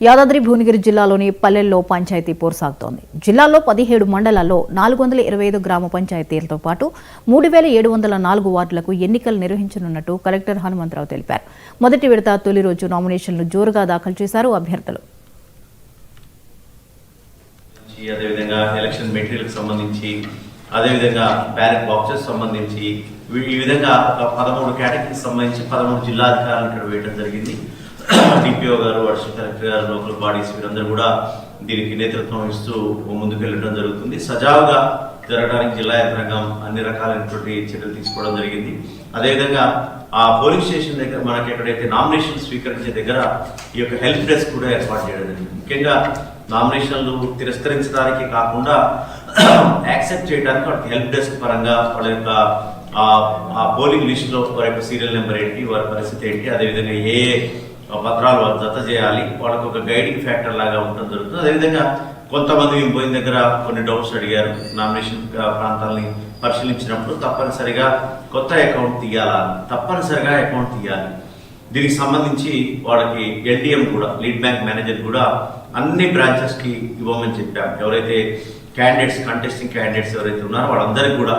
యాదాద్రి భువనగిరి జిల్లాలోని పల్లెల్లో పంచాయతీ పోరు సాగుతోంది. జిల్లాలో 17 మండలాల్లో 425 గ్రామ పంచాయతీలతో పాటు 3704 వార్డులకు ఎన్నికలు నిర్వహించనున్నట్టు కలెక్టర్ హనుమంతరావు తెలిపారు. మొదటి విడత తొలి రోజు నామినేషన్లు జోరుగా దాఖలు చేశారు అభ్యర్థులు. అదేవిధంగా ఎలక్షన్ మెటీరియల్కి సంబంధించి అదేవిధంగా బ్యాలెట్ బాక్సెస్ సంబంధించి ఈ విధంగా 13 కేటగిరీకి సంబంధించి 13 జిల్లా అధికారులు ఇక్కడ వేయడం జరిగింది. డిపిఓ గారు, అడిషనల్ కలెక్టర్ గారు, లోకల్ బాడీస్ వీరందరూ కూడా దీనికి నేతృత్వం ఇస్తూ ముందుకు వెళ్ళడం జరుగుతుంది. సజావుగా జరగడానికి జిల్లా యంత్రాంగం అన్ని రకాలైనటువంటి చర్యలు తీసుకోవడం జరిగింది. అదేవిధంగా ఆ పోలింగ్ స్టేషన్ దగ్గర మనకి ఎక్కడైతే నామినేషన్ స్వీకరించే దగ్గర ఈ యొక్క హెల్ప్ డెస్క్ కూడా ఏర్పాటు చేయడం జరిగింది. ముఖ్యంగా నామినేషన్లు తిరస్కరించడానికి కాకుండా యాక్సెప్ట్ చేయడానికి వాళ్ళకి హెల్ప్ డెస్క్ పరంగా వాళ్ళ యొక్క ఆ పోలింగ్ లిస్ట్ లో వారి యొక్క సీరియల్ నెంబర్ ఏంటి, వారి పరిస్థితి ఏంటి, అదేవిధంగా ఏ పత్రాలు వాళ్ళు జత చేయాలి, వాళ్ళకు ఒక గైడింగ్ ఫ్యాక్టర్ లాగా ఉండడం జరుగుతుంది. అదేవిధంగా కొంతమంది పోయిన దగ్గర కొన్ని డౌట్స్ అడిగారు. నామినేషన్ ప్రాంతాలని పరిశీలించినప్పుడు తప్పనిసరిగా కొత్త అకౌంట్ తీయాలా, తప్పనిసరిగా అకౌంట్ తీయాలి. దీనికి సంబంధించి వాళ్ళకి ఎల్డిఎం కూడా, లీడ్ బ్యాంక్ మేనేజర్ కూడా అన్ని బ్రాంచెస్ కి ఇవ్వమని చెప్పాం. ఎవరైతే క్యాండిడేట్స్, కంటెస్టింగ్ క్యాండిడేట్స్ ఎవరైతే ఉన్నారో వాళ్ళందరికీ కూడా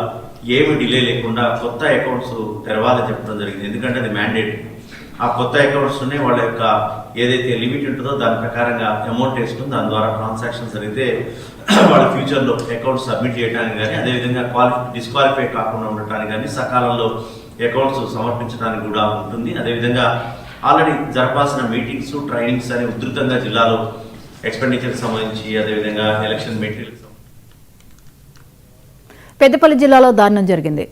ఏమి డిలే లేకుండా కొత్త అకౌంట్స్ తెరవాలని చెప్పడం జరిగింది. ఎందుకంటే అది మ్యాండేట్. ఆ కొత్త అకౌంట్స్ వాళ్ళ యొక్క ఏదైతే లిమిట్ ఉంటుందో దాని ప్రకారంగా అమౌంట్ వేసుకుని దాని ద్వారా ట్రాన్సాక్షన్ జరిగితే వాళ్ళ ఫ్యూచర్లో అకౌంట్ సబ్మిట్ చేయడానికి కానీ, అదేవిధంగా డిస్క్వాలిఫై కాకుండా ఉండటానికి కానీ, సకాలంలో అకౌంట్స్ సమర్పించడానికి కూడా ఉంటుంది. అదేవిధంగా ఆల్రెడీ జరపాల్సిన మీటింగ్స్, ట్రైనింగ్స్ అని ఉధృతంగా జిల్లాలో ఎక్స్పెండిచర్కి సంబంధించి, అదేవిధంగా ఎలక్షన్ మెటీరియల్. పెద్దపల్లి జిల్లాలో దారుణం జరిగింది.